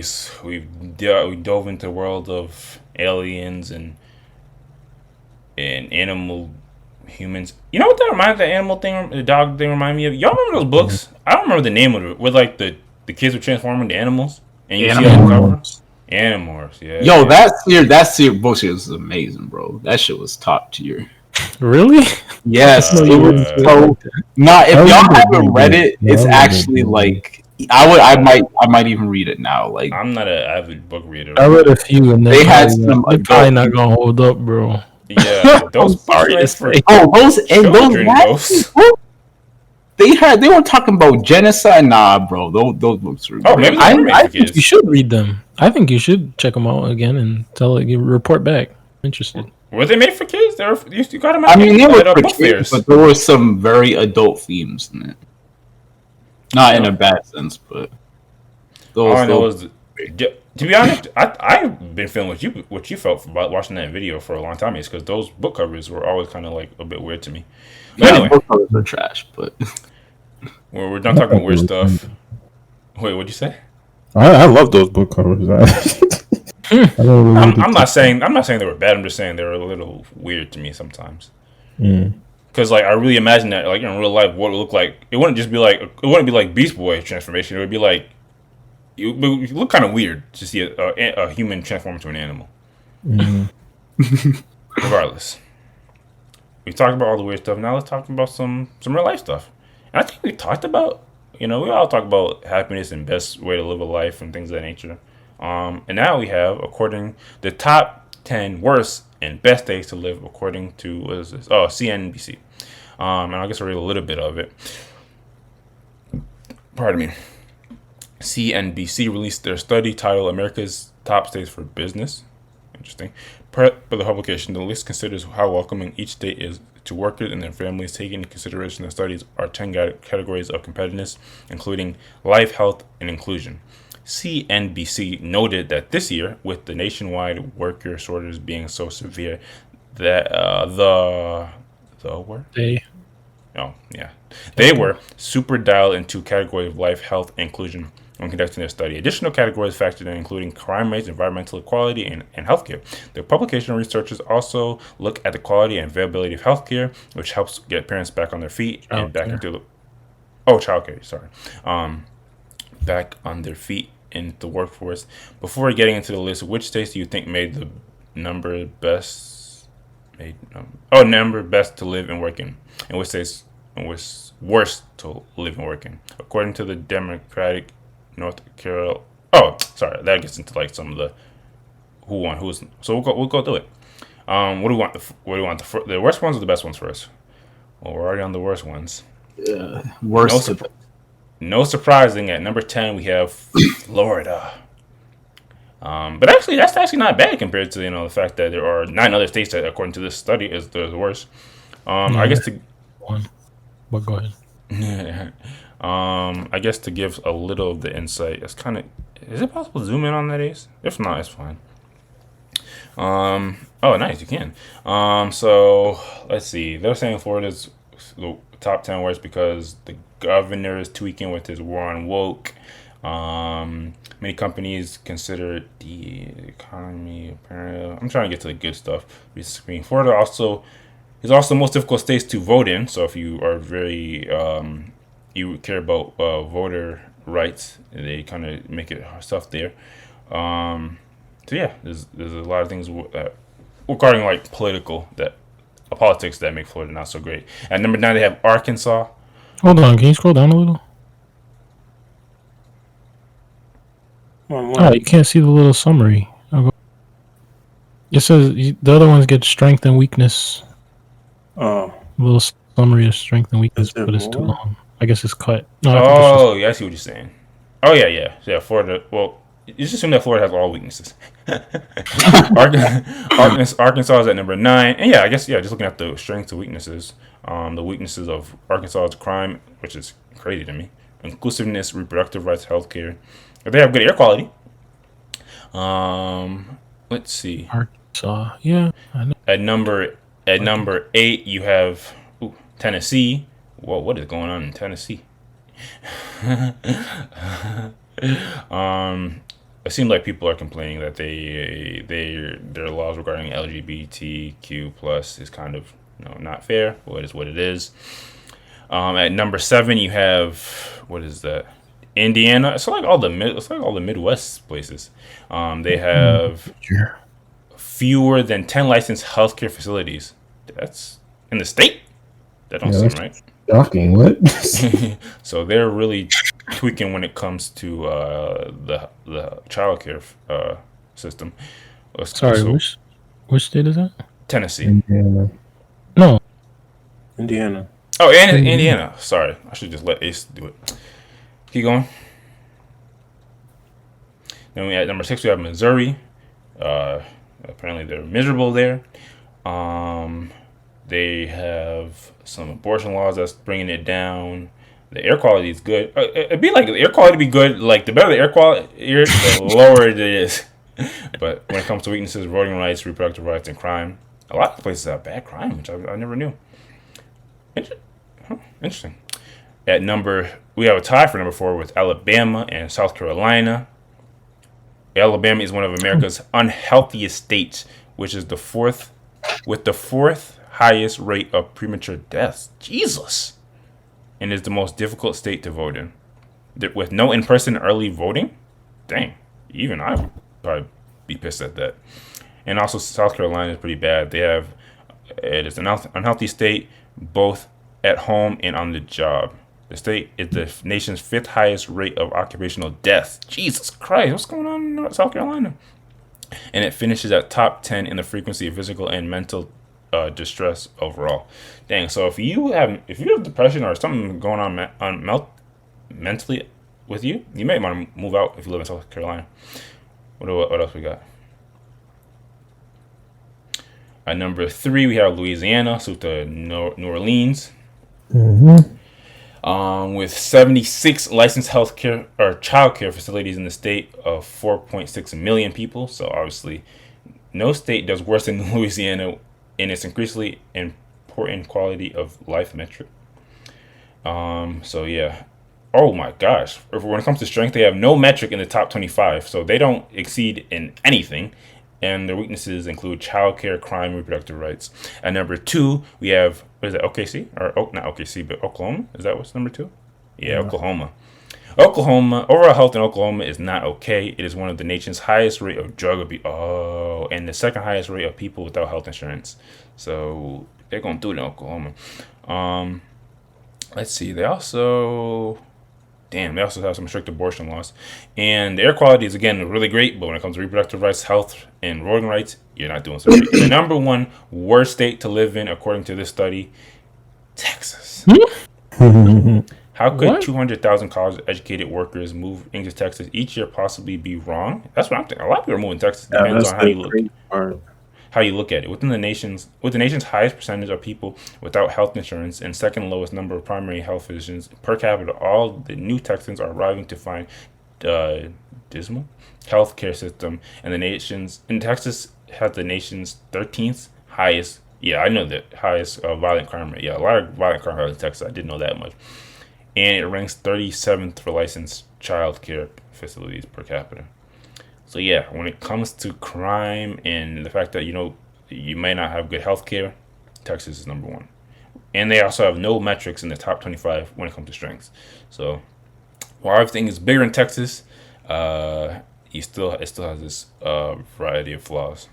space. We dove into the world of aliens and animal humans. You know what that reminds the animal thing, the dog thing remind me of? Y'all remember those books? I don't remember the name of it. Where like the kids were transforming into animals, and you see it on the cover. Animorphs, yeah. Yo, that book series was amazing, bro. That shit was top tier. Really? Yes, it was so. Nah, if y'all haven't read it, it's actually like I might even read it now. Like I'm not an avid book reader. I read a few, and they had some. They're probably not gonna hold up, bro. Yeah, those sorry to say. Those children, they were talking about genocide. Nah, bro, those books were. Oh, maybe I think you should read them. I think you should check them out again and report back. Interested. Were they made for kids? You got them. I mean, they were at for book kids, fairs. but there were some very adult themes in it. Not in a bad sense, but all I know is, to be honest, I've been feeling what you felt about watching that video for a long time. Is because those book covers were always kind of like a bit weird to me. But anyway, book covers are trash. But we're not talking about weird stuff. Wait, what'd you say? I love those book covers. I'm not saying they were bad. I'm just saying they were a little weird to me sometimes. Because like I really imagine that like in real life, what it would look like. It wouldn't be like Beast Boy transformation. It would be like it would look kind of weird to see a human transform into an animal. Regardless, we talked about all the weird stuff. Now let's talk about some real life stuff. And I think we talked about we all talk about happiness and best way to live a life and things of that nature. And now we have, according the top 10 worst and best days to live, according to what is this? Oh, CNBC. And I guess I'll read a little bit of it. Pardon me. CNBC released their study titled "America's Top States for Business." Interesting. Per the publication, the list considers how welcoming each state is to workers and their families. Taking into consideration the studies are 10 categories of competitiveness, including life, health, and inclusion. CNBC noted that this year, with the nationwide worker shortage being so severe, that they were super dialed into categories of life, health, and inclusion when conducting their study. Additional categories factored in including crime rates, environmental equality, and healthcare. The publication researchers also look at the quality and availability of healthcare, which helps get parents back on their feet and back into the childcare. Sorry, back on their feet in the workforce. Before getting into the list, which states do you think made the number best to live and work in? And which states was worst to live and work in? According to the Democratic North Carolina. Oh, sorry, that gets into like some of the who's. So we'll go through it. What do we want? The worst ones or the best ones first? Well, we're already on the worst ones. Worst. No surprising, at number 10 we have Florida. But actually, that's actually not bad compared to the fact that there are 9 other states that, according to this study, is the worst. I guess to one. But go ahead. I guess to give a little of the insight, it's kind of, is it possible to zoom in on that, Ace? If not, it's fine. Oh, nice, you can. So let's see. They're saying Florida's the top 10 worst because the governor is tweaking with his war on woke. Many companies consider the economy. I'm trying to get to the good stuff. Florida is also the most difficult states to vote in. So if you are very you care about voter rights, they kind of make it tough there. So yeah, there's a lot of things regarding like politics that make Florida not so great. At number 9, they have Arkansas. Hold on, can you scroll down a little? Oh, you can't see the little summary. It says the other ones get strength and weakness. Oh. A little summary of strength and weakness, but it's too long. I guess it's cut. No, yeah, I see what you're saying. Oh, yeah. Florida, well, you just assume that Florida has all weaknesses. Arkansas is at number 9. And I guess, just looking at the strengths and weaknesses. The weaknesses of Arkansas is crime, which is crazy to me. Inclusiveness, reproductive rights, healthcare. But they have good air quality. Let's see. Arkansas, yeah. I know. At number 8, you have Tennessee. Whoa, what is going on in Tennessee? it seems like people are complaining that their laws regarding LGBTQ plus is kind of not fair. But it is what it is. At number 7, you have what is that? Indiana. It's like all the Midwest places. They have fewer than 10 licensed healthcare facilities. That's in the state. That don't seem right. Shocking. What? So they're really tweaking when it comes to the childcare system. Sorry, which state is that? Tennessee. Indiana. No. Indiana. Oh, and Indiana. Sorry, I should just let Ace do it. Keep going. Then we at number 6 we have Missouri. Apparently they're miserable there. They have some abortion laws that's bringing it down. The air quality is good. It'd be like the air quality be good. Like the better the air quality, the lower it is. But when it comes to weaknesses, voting rights, reproductive rights, and crime, a lot of places have bad crime, which I never knew. Interesting. We have a tie for number 4 with Alabama and South Carolina. Alabama is one of America's unhealthiest states, which is the fourth highest rate of premature deaths. Jesus. And is the most difficult state to vote in. With no in-person early voting? Dang. Even I would probably be pissed at that. And also South Carolina is pretty bad. It is an unhealthy state, both at home and on the job. The state is the nation's 5th highest rate of occupational deaths. Jesus Christ, what's going on in South Carolina? And it finishes at top 10 in the frequency of physical and mental distress overall. Dang, so if you have depression or something going on mentally with you, you may want to move out if you live in South Carolina. What else we got? At number 3, we have Louisiana, so to New Orleans. With 76 licensed healthcare or childcare facilities in the state of 4.6 million people. So obviously, no state does worse than Louisiana in its increasingly important quality of life metric. So yeah. Oh my gosh. When it comes to strength, they have no metric in the top 25. So they don't exceed in anything. And their weaknesses include childcare, crime, reproductive rights. At number 2, we have, what is that, OKC? Or not OKC, but Oklahoma? Is that what's number 2? Yeah, Oklahoma. Overall health in Oklahoma is not okay. It is one of the nation's highest rate of drug abuse. Oh, and the 2nd highest rate of people without health insurance. So they're going to do it in Oklahoma. Let's see. They also have some strict abortion laws. And the air quality is, again, really great, but when it comes to reproductive rights, health, and voting rights, you're not doing so great. The number 1 worst state to live in, according to this study, Texas. How could 200,000 college-educated workers move into Texas each year possibly be wrong? That's what I'm thinking. A lot of people are moving to Texas. Depends on how you look at it. With the nation's highest percentage of people without health insurance and 2nd lowest number of primary health physicians per capita, all the new Texans are arriving to find dismal healthcare system, and Texas has the nation's 13th highest. Yeah, I know that highest violent crime rate. Yeah, a lot of violent crime rate in Texas. I didn't know that much. And it ranks 37th for licensed child care facilities per capita. So yeah, when it comes to crime and the fact that you may not have good health care, Texas is number 1. And they also have no metrics in the top 25 when it comes to strengths. So while everything is bigger in Texas, it still has this variety of flaws.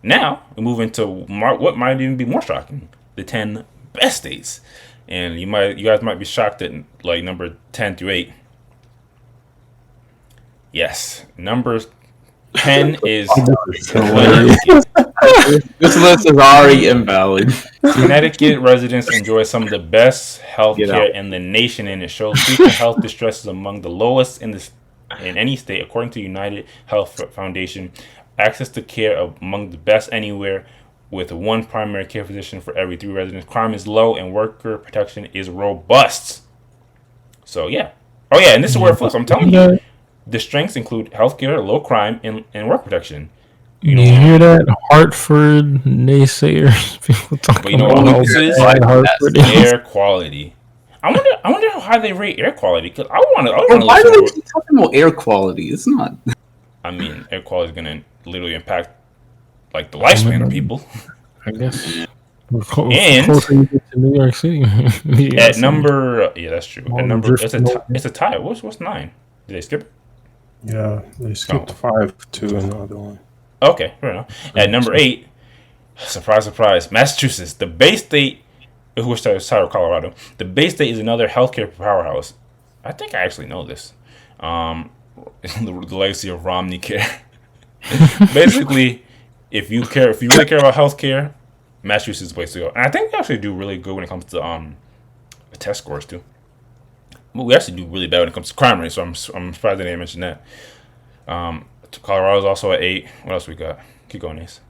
Now we move into what might even be more shocking: the 10 best states. And you guys might be shocked at like number 10 through 8. Yes, number 10 is Connecticut. This list is already invalid. Connecticut residents enjoy some of the best health care in the nation, and it shows frequent health distress is among the lowest in any state, according to United Health Foundation. Access to care among the best anywhere, with 1 primary care physician for every 3 residents. Crime is low, and worker protection is robust. So yeah. Oh yeah, and this is where it flips. I'm telling you. The strengths include healthcare, low crime, and work protection. You hear that? Hartford naysayers. People talking about weaknesses? Air quality. I wonder how high they rate air quality. Because I want But to why do listen they to. keep talking about air quality? It's not. I mean, air quality is gonna literally impact like the I lifespan of mean, people. I guess the And closer you get to New York City, you got at some number, yeah, that's true. At more number, drifting over. it's a tie. What's nine? Did they skip it? Yeah, they Oh, skipped 5 to another one. okay, fair enough. At number eight, surprise, surprise, Massachusetts, the Bay State, which is tied with Colorado. The Bay State is another healthcare powerhouse. I think I actually know this. The legacy of Romney Care. Basically, if you really care about healthcare, Massachusetts is the place to go. And I think they actually do really good when it comes to the test scores too. But we actually do really bad when it comes to crime rate. So I'm surprised they didn't mention that. Colorado's also at 8. What else we got? Keep going, Ace.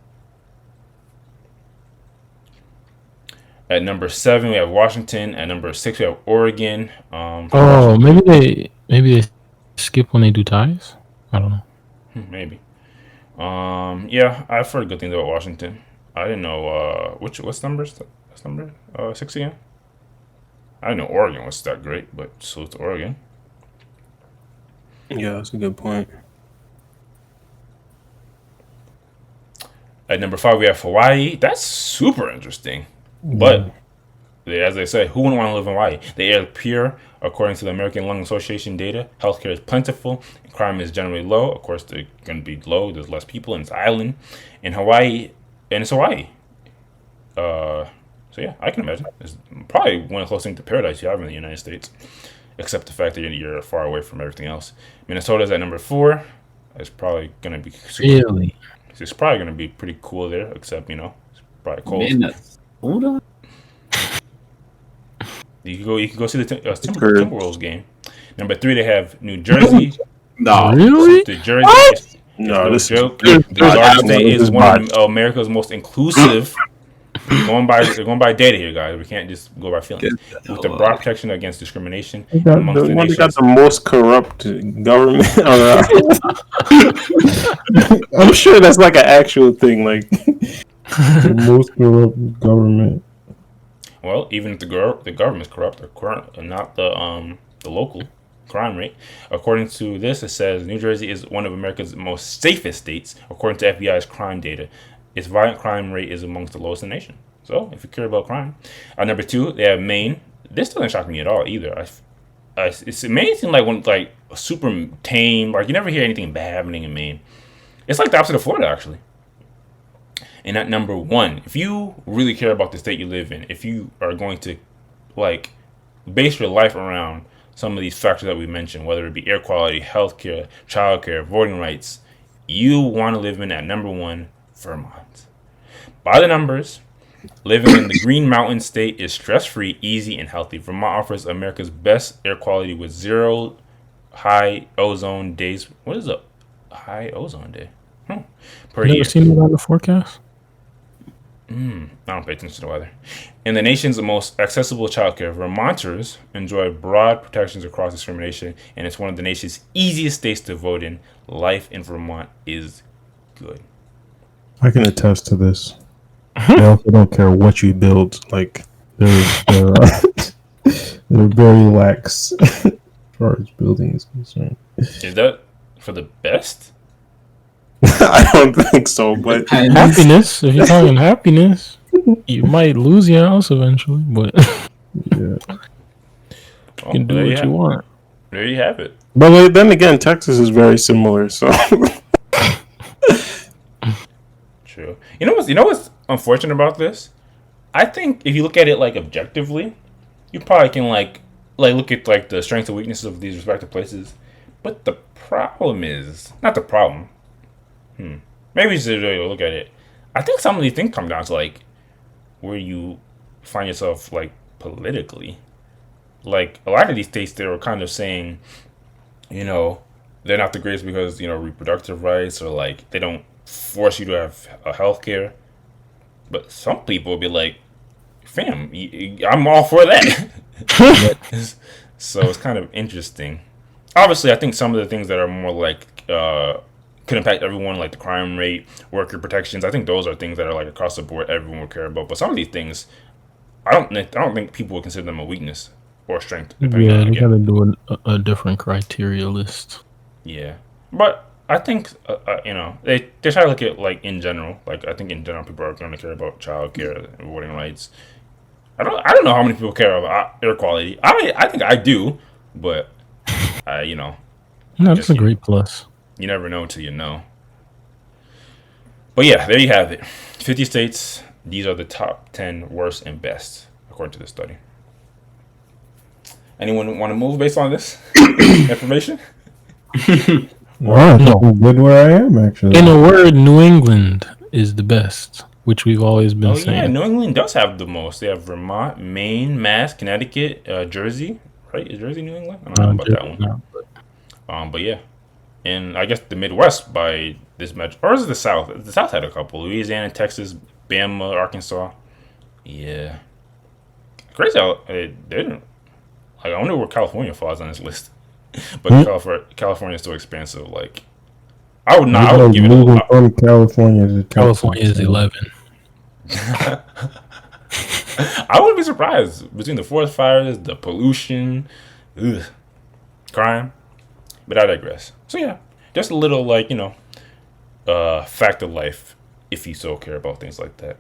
At number 7, we have Washington. At number 6, we have Oregon. Oh, maybe they skip when they do ties. I don't know. Maybe. Yeah, I've heard good things about Washington. I didn't know what's numbers. What's number 6 again? I didn't know Oregon was that great, but salute to Oregon. Yeah, that's a good point. At number 5, we have Hawaii. That's super interesting. But as they say, who wouldn't want to live in Hawaii? The air is pure, according to the American Lung Association data. Healthcare is plentiful, and crime is generally low. Of course, they're going to be low. There's less people, and it's island. In Hawaii, and it's Hawaii. So yeah, I can imagine. It's probably one of the closest things to paradise you have in the United States, except the fact that you're far away from everything else. Minnesota's at number 4. It's probably going to be super. Really? It's probably going to be pretty cool there, except it's probably cold. Minnesota? You can go see the Timberwolves game. Number 3, they have New Jersey. No. Really? The Jersey. No, No this joke. is The Garden State is one of America's most inclusive. Going by data here, guys. We can't just go by feelings. With the broad protection against discrimination amongst the the one that got nations. the most corrupt government. I'm sure that's like an actual thing. Like The most corrupt government. Well, even if the government is corrupt, not the local crime rate. According to this, it says New Jersey is one of America's most safest states, according to FBI's crime data. Its violent crime rate is amongst the lowest in the nation. So, if you care about crime, number 2, they have Maine. This doesn't shock me at all either. It's Maine seems like super tame. Like you never hear anything bad happening in Maine. It's like the opposite of Florida, actually. And at number 1, if you really care about the state you live in, if you are going to like base your life around some of these factors that we mentioned, whether it be air quality, healthcare, childcare, voting rights, you want to live in at number 1, Vermont. By the numbers, living in the Green Mountain State is stress-free, easy, and healthy. Vermont offers America's best air quality with 0 high ozone days. What is a high ozone day? Per You year. never seen it on the forecast? I don't pay attention to the weather. In the nation's most accessible childcare, Vermonters enjoy broad protections across discrimination, and it's one of the nation's easiest states to vote in. Life in Vermont is good. I can attest to this. They also don't care what you build. Like they're very lax as far as building is concerned. Is that for the best? I don't think so, but Happiness. If you're talking happiness, you might lose your house eventually, but Yeah, you Well, can do there what have- you want. There you have it. but then again, Texas is very similar. So True. You know what's unfortunate about this? I think if you look at it like objectively, you probably can like look at like the strengths and weaknesses of these respective places. But the problem is not the problem. Maybe you should really look at it. I think some of these things come down to like where you find yourself like politically. Like a lot of these states, they were kind of saying, they're not the greatest because reproductive rights, or like they don't force you to have a health care. But some people will be like, fam, I'm all for that. So it's kind of interesting. Obviously, I think some of the things that are more like could impact everyone, like the crime rate, worker protections. I think those are things that are like across the board, everyone will care about. But some of these things, I don't think people would consider them a weakness or strength, depending Yeah, on they again. gotta do a different criteria list. Yeah, but I think they try to look at like in general. Like I think in general, people are going to care about childcare and voting rights. I don't know how many people care about air quality. I think I do, but you know, No, that's just a great plus. you never know until you know. But yeah, there you have it. 50 states. These are the top 10 worst and best according to this study. Anyone want to move based on this information? No, I think I'm good where I am actually. In a word, New England is the best, which we've always been Oh yeah, saying. New England does have the most. They have Vermont, Maine, Mass, Connecticut, Jersey. Right? Is Jersey New England? I don't know about that one. No. But yeah, and I guess the Midwest by this match, or is it the South? The South had a couple: Louisiana, Texas, Bama, Arkansas. Yeah, crazy how they didn't. Like I wonder where California falls on this list. But California is so expensive. Like I would not. I would give it moving a. from California to Texas. California is 11. I wouldn't be surprised between the forest fires, the pollution, crime. But I digress. So yeah, just a little fact of life if you so care about things like that.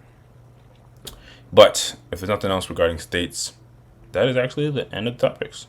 But if there's nothing else regarding states, that is actually the end of the topics.